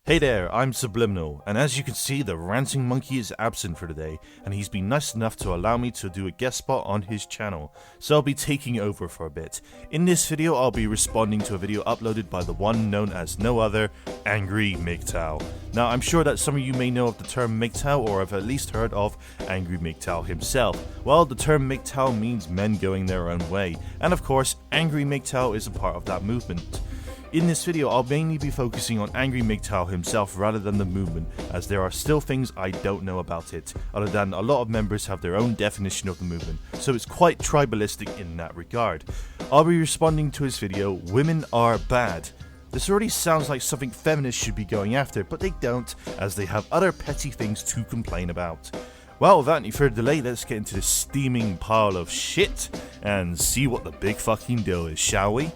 Hey there, I'm Subliminal, and as you can see, the Ranting Monkey is absent for today, and he's been nice enough to allow me to do a guest spot on his channel, so I'll be taking over for a bit. In this video, I'll be responding to a video uploaded by the one known as no other, Angry MGTOW. Now, I'm sure that some of you may know of the term MGTOW, or have at least heard of Angry MGTOW himself. Well, the term MGTOW means men going their own way, and of course, Angry MGTOW is a part of that movement. In this video, I'll mainly be focusing on Angry MGTOW himself rather than the movement, as there are still things I don't know about it, other than a lot of members have their own definition of the movement, so it's quite tribalistic in that regard. I'll be responding to his video, Women Are Bad. This already sounds like something feminists should be going after, but they don't, as they have other petty things to complain about. Well, without any further delay, let's get into this steaming pile of shit and see what the big fucking deal is, shall we?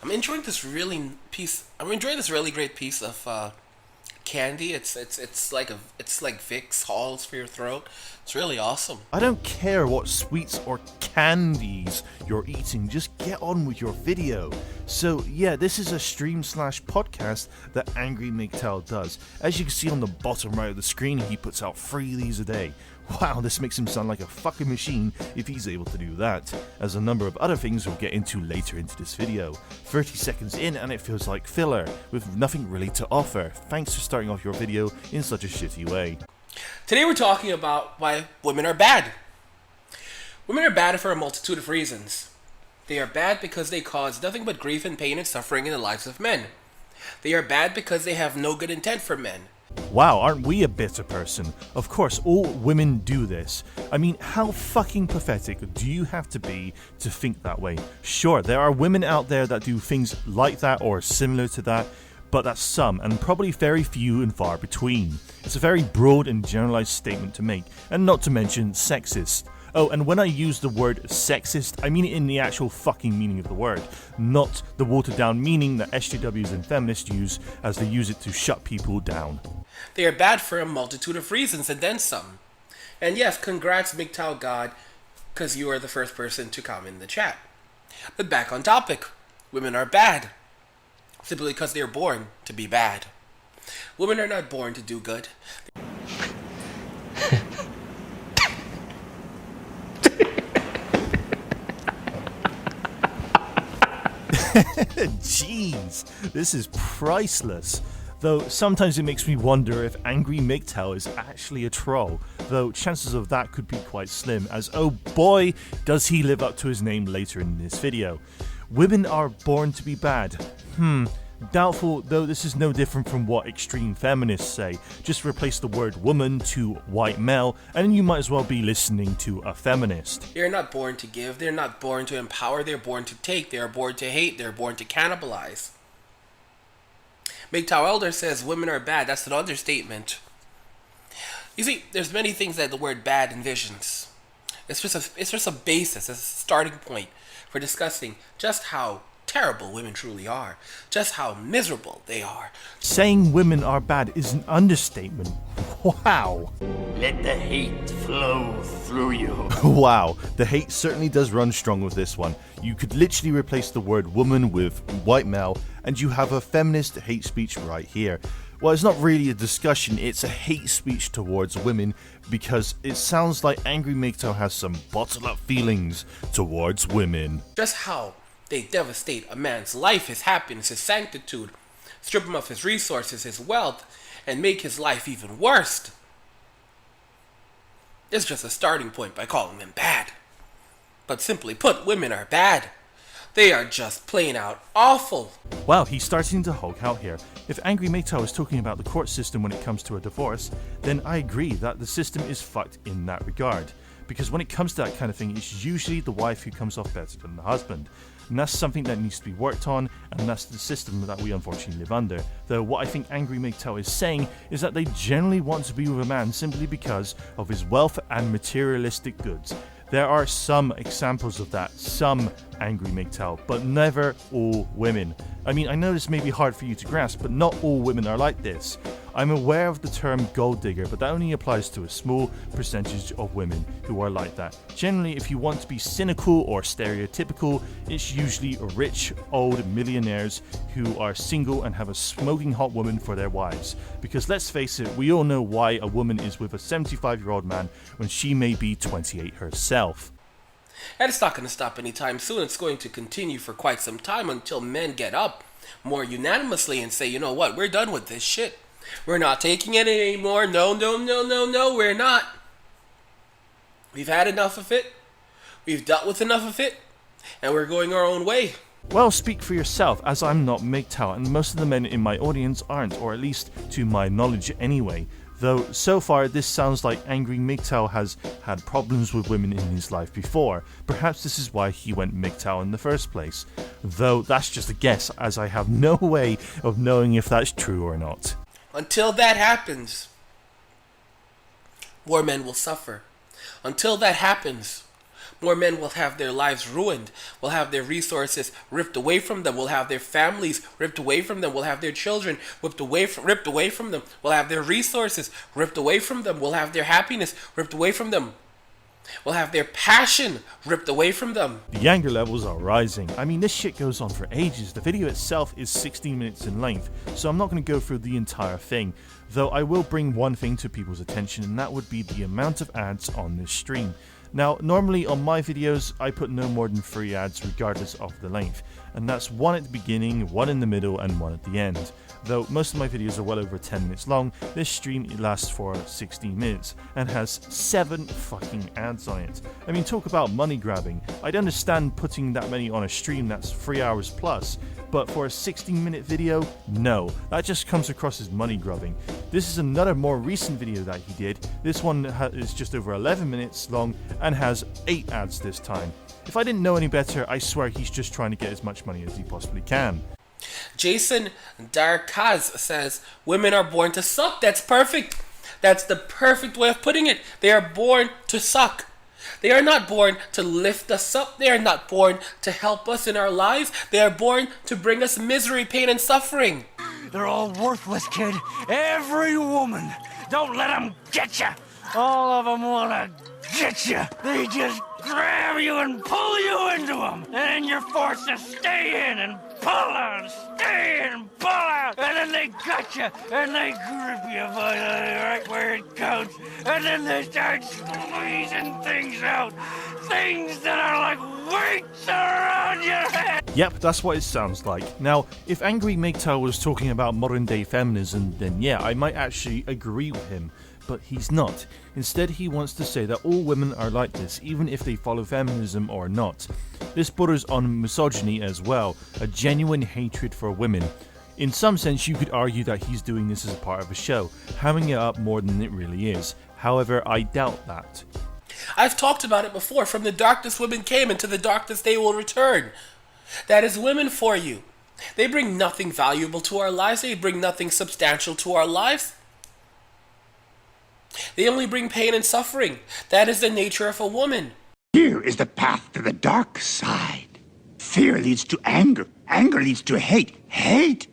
I'm enjoying this really great piece of candy. It's like Vicks Halls for your throat. It's really awesome. I don't care what sweets or candies you're eating, just get on with your video. So yeah, this is a stream/podcast that Angry MGTOW does. As you can see on the bottom right of the screen, he puts out 3 of these a day. Wow, this makes him sound like a fucking machine if he's able to do that, as a number of other things we'll get into later into this video. 30 seconds in and it feels like filler, with nothing really to offer. Thanks for starting off your video in such a shitty way. Today we're talking about why women are bad. Women are bad for a multitude of reasons. They are bad because they cause nothing but grief and pain and suffering in the lives of men. They are bad because they have no good intent for men. Wow, aren't we a bitter person? Of course, all women do this. I mean, how fucking pathetic do you have to be to think that way? Sure, there are women out there that do things like that or similar to that, but that's some, and probably very few and far between. It's a very broad and generalized statement to make, and not to mention sexist. Oh, and when I use the word sexist, I mean it in the actual fucking meaning of the word, not the watered down meaning that SJWs and feminists use as they use it to shut people down. They are bad for a multitude of reasons and then some. And yes, congrats MGTOW God, because you are the first person to come in the chat. But back on topic, women are bad, simply because they are born to be bad. Women are not born to do good. Jeez, this is priceless. Though sometimes it makes me wonder if Angry MGTOW is actually a troll, though chances of that could be quite slim, as oh boy does he live up to his name later in this video. Women are born to be bad. Doubtful, though this is no different from what extreme feminists say. Just replace the word woman to white male, and you might as well be listening to a feminist. They're not born to give, they're not born to empower, they're born to take, they're born to hate, they're born to cannibalize. MGTOW Elder says women are bad. That's an understatement. You see, there's many things that the word bad envisions. It's just a basis, it's a starting point for discussing just how terrible women truly are, just how miserable they are. Saying women are bad is an understatement. Wow. Let the hate flow through you. Wow, the hate certainly does run strong with this one. You could literally replace the word woman with white male, and you have a feminist hate speech right here. Well, it's not really a discussion, it's a hate speech towards women, because it sounds like Angry MGTOW has some bottled up feelings towards women. Just how they devastate a man's life, his happiness, his sanctitude, strip him of his resources, his wealth, and make his life even worse. It's just a starting point by calling them bad. But simply put, women are bad. They are just plain out awful. Wow, he's starting to Hulk out here. If Angry MGTOW is talking about the court system when it comes to a divorce, then I agree that the system is fucked in that regard. Because when it comes to that kind of thing, it's usually the wife who comes off better than the husband. And that's something that needs to be worked on, and that's the system that we unfortunately live under. Though what I think Angry MGTOW is saying is that they generally want to be with a man simply because of his wealth and materialistic goods. There are some examples of that, some Angry MGTOW, but never all women. I mean, I know this may be hard for you to grasp, but not all women are like this. I'm aware of the term gold digger, but that only applies to a small percentage of women who are like that. Generally, if you want to be cynical or stereotypical, it's usually rich, old millionaires who are single and have a smoking hot woman for their wives. Because let's face it, we all know why a woman is with a 75-year-old man when she may be 28 herself. And it's not going to stop anytime soon. It's going to continue for quite some time until men get up more unanimously and say, you know what, we're done with this shit. We're not taking it anymore. No, we're not. We've had enough of it. We've dealt with enough of it. And we're going our own way. Well, speak for yourself, as I'm not MGTOW, and most of the men in my audience aren't, or at least to my knowledge anyway. Though, so far, this sounds like angry MGTOW has had problems with women in his life before. Perhaps this is why he went MGTOW in the first place. Though, that's just a guess, as I have no way of knowing if that's true or not. Until that happens, more men will suffer. Until that happens, more men will have their lives ruined, will have their resources ripped away from them, will have their families ripped away from them, will have their children ripped away from them, will have their resources ripped away from them, will have their happiness ripped away from them, will have their passion ripped away from them. The anger levels are rising. I mean, this shit goes on for ages. The video itself is 16 minutes in length, so I'm not going to go through the entire thing. Though I will bring one thing to people's attention, and that would be the amount of ads on this stream. Now, normally on my videos, I put no more than 3 ads regardless of the length, and that's one at the beginning, one in the middle, and one at the end. Though most of my videos are well over 10 minutes long, this stream lasts for 16 minutes and has 7 fucking ads on it. I mean, talk about money grabbing. I'd understand putting that many on a stream that's 3 hours plus, but for a 16-minute video, no. That just comes across as money grubbing. This is another more recent video that he did. This one is just over 11 minutes long and has 8 ads this time. If I didn't know any better, I swear he's just trying to get as much money as he possibly can. Jason Darkaz says, women are born to suck. That's perfect. That's the perfect way of putting it. They are born to suck. They are not born to lift us up. They are not born to help us in our lives. They are born to bring us misery, pain, and suffering. They're all worthless, kid. Every woman. Don't let them get you. All of them want to get you. They just grab you and pull you into them. And then you're forced to stay in and pull out, stay in and pull out. And then they got you and they grip you right where it counts. And then they start squeezing things out. Things that are like weights around your head. Yep, that's what it sounds like. Now, if Angry MGTOW was talking about modern day feminism, then yeah, I might actually agree with him. But he's not. Instead, he wants to say that all women are like this, even if they follow feminism or not. This borders on misogyny as well, a genuine hatred for women. In some sense, you could argue that he's doing this as a part of a show, hamming it up more than it really is. However, I doubt that. I've talked about it before. From the darkness women came, into the darkness they will return. That is women for you. They bring nothing valuable to our lives. They bring nothing substantial to our lives. They only bring pain and suffering. That is the nature of a woman. Fear is the path to the dark side. Fear leads to anger. Anger leads to hate. Hate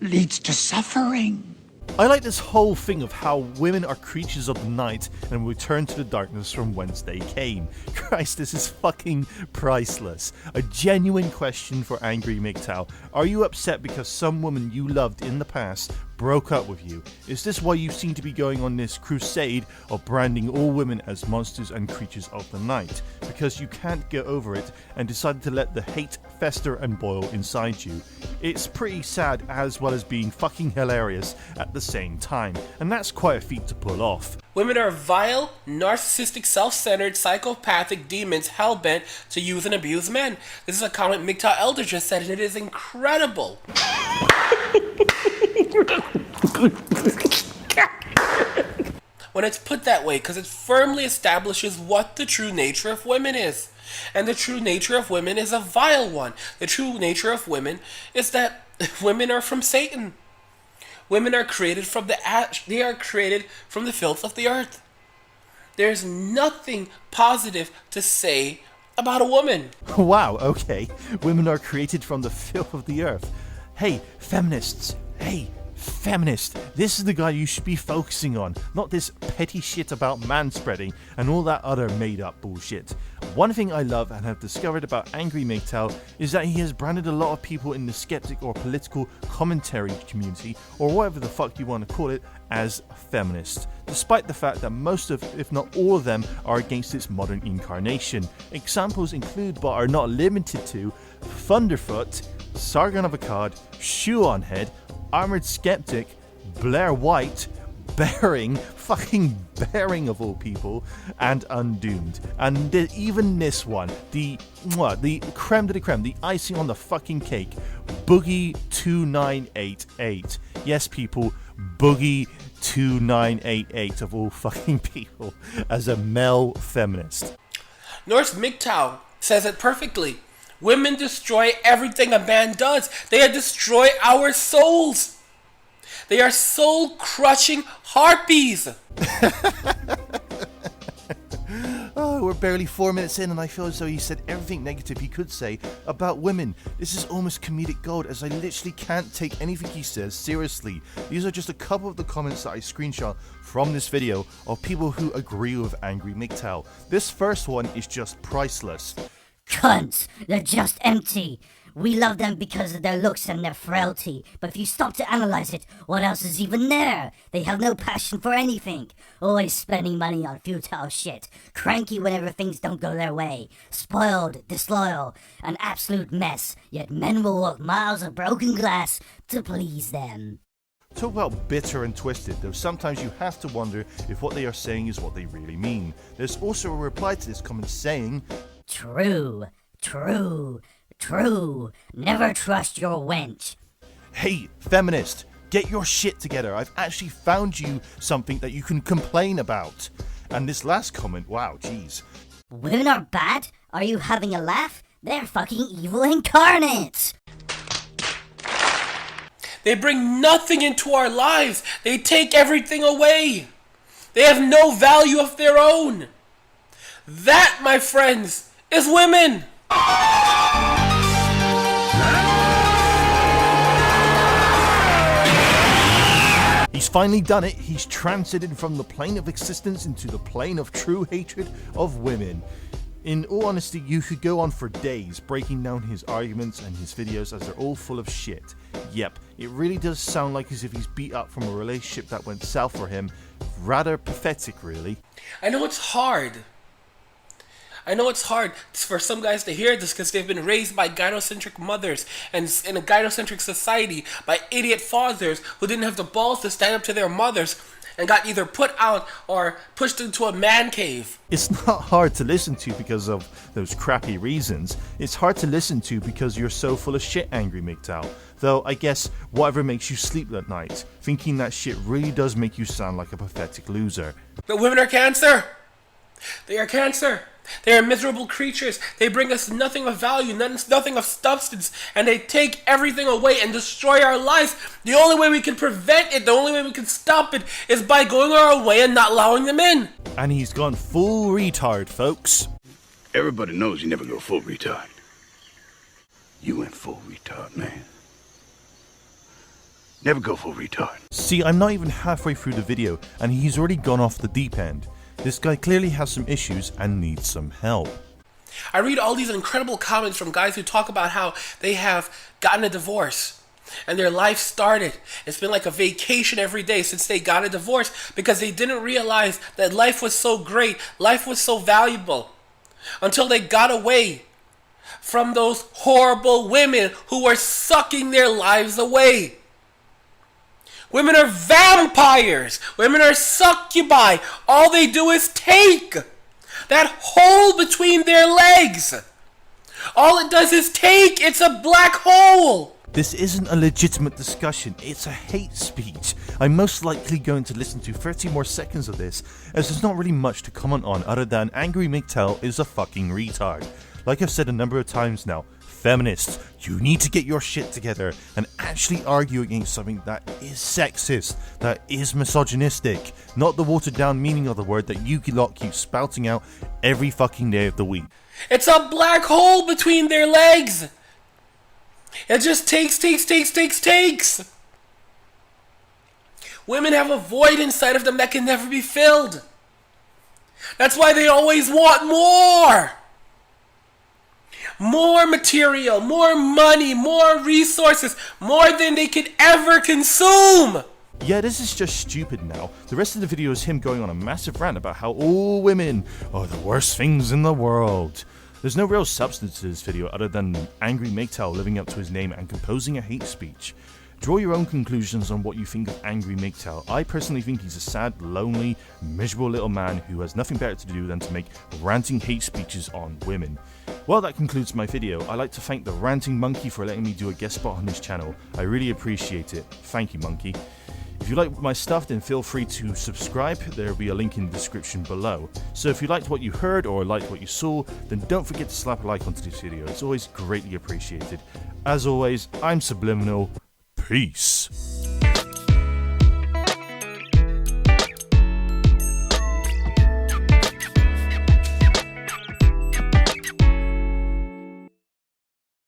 leads to suffering. I like this whole thing of how women are creatures of the night and return to the darkness from whence they came. Christ, this is fucking priceless. A genuine question for Angry MGTOW. Are you upset because some woman you loved in the past broke up with you? Is this why you seem to be going on this crusade of branding all women as monsters and creatures of the night? Because you can't get over it and decided to let the hate fester and boil inside you. It's pretty sad as well as being fucking hilarious at the same time, and that's quite a feat to pull off. Women are vile, narcissistic, self-centered, psychopathic demons hell-bent to use and abuse men. This is a comment MGTOW Elder just said, and it is incredible. When it's put that way, because it firmly establishes what the true nature of women is. And the true nature of women is a vile one. The true nature of women is that women are from Satan. Women are created from the ash. They are created from the filth of the earth. There's nothing positive to say about a woman. Wow, okay. Women are created from the filth of the earth. Hey, feminists. Hey, feminist. This is the guy you should be focusing on, not this petty shit about manspreading and all that other made up bullshit. One thing I love and have discovered about Angry MGTOW is that he has branded a lot of people in the skeptic or political commentary community, or whatever the fuck you want to call it, as feminists, despite the fact that most of, if not all of them, are against its modern incarnation. Examples include, but are not limited to, Thunderfoot, Sargon of Akkad, Shoe on Head, Armored Skeptic, Blair White, fucking Bearing of all people, and Undoomed. And even this one, the creme de la creme, the icing on the fucking cake, Boogie 2988. Yes, people, Boogie 2988 of all fucking people, as a male feminist. Norse MGTOW says it perfectly. Women destroy everything a man does. They destroy our souls. They are soul-crushing harpies. Oh, we're barely 4 minutes in and I feel as though he said everything negative he could say about women. This is almost comedic gold, as I literally can't take anything he says seriously. These are just a couple of the comments that I screenshot from this video of people who agree with Angry MGTOW. This first one is just priceless. Cunts, they're just empty. We love them because of their looks and their frailty, but if you stop to analyze it, what else is even there? They have no passion for anything, always spending money on futile shit, cranky whenever things don't go their way, spoiled, disloyal, an absolute mess, yet men will walk miles of broken glass to please them. Talk about bitter and twisted, though sometimes you have to wonder if what they are saying is what they really mean. There's also a reply to this comment saying, True, true, true. Never trust your wench. Hey, feminist, get your shit together. I've actually found you something that you can complain about. And this last comment, wow, jeez. Women are bad? Are you having a laugh? They're fucking evil incarnate. They bring nothing into our lives. They take everything away. They have no value of their own. That, my friends, is women. He's finally done it. He's transited from the plane of existence into the plane of true hatred of women. In all honesty, you could go on for days breaking down his arguments and his videos, as they're all full of shit. Yep, it really does sound like as if he's beat up from a relationship that went south for him. Rather pathetic, really. I know it's hard. I know it's hard for some guys to hear this because they've been raised by gynocentric mothers and in a gynocentric society by idiot fathers who didn't have the balls to stand up to their mothers and got either put out or pushed into a man cave. It's not hard to listen to because of those crappy reasons. It's hard to listen to because you're so full of shit, Angry MGTOW. Though I guess whatever makes you sleep at night, thinking that shit really does make you sound like a pathetic loser. But women are cancer. They are cancer. They are miserable creatures. They bring us nothing of value, nothing of substance, and they take everything away and destroy our lives. The only way we can prevent it, the only way we can stop it, is by going our way and not allowing them in. And he's gone full retard, folks. Everybody knows you never go full retard. You went full retard, man. Never go full retard. See, I'm not even halfway through the video, and he's already gone off the deep end. This guy clearly has some issues and needs some help. I read all these incredible comments from guys who talk about how they have gotten a divorce and their life started. It's been like a vacation every day since they got a divorce because they didn't realize that life was so great, life was so valuable, until they got away from those horrible women who were sucking their lives away. Women are vampires. Women are succubi. All they do is take. That hole between their legs. All it does is take. It's a black hole. This isn't a legitimate discussion. It's a hate speech. I'm most likely going to listen to 30 more seconds of this, as there's not really much to comment on other than Angry MGTOW is a fucking retard. Like I've said a number of times now, feminists, you need to get your shit together and actually argue against something that is sexist, that is misogynistic, not the watered down meaning of the word that you lot keep spouting out every fucking day of the week. It's a black hole between their legs. It just takes. Women have a void inside of them that can never be filled. That's why they always want more. More material, more money, more resources, more than they could ever consume. Yeah, this is just stupid now. The rest of the video is him going on a massive rant about how all women are the worst things in the world. There's no real substance to this video other than angry MGTOW living up to his name and composing a hate speech. Draw your own conclusions on what you think of angry MGTOW. I personally think he's a sad, lonely, miserable little man who has nothing better to do than to make ranting hate speeches on women. Well, that concludes my video. I'd like to thank the Ranting Monkey for letting me do a guest spot on his channel. I really appreciate it. Thank you, Monkey. If you like my stuff, then feel free to subscribe. There will be a link in the description below. So if you liked what you heard or liked what you saw, then don't forget to slap a like onto this video. It's always greatly appreciated. As always, I'm Subliminal. Peace.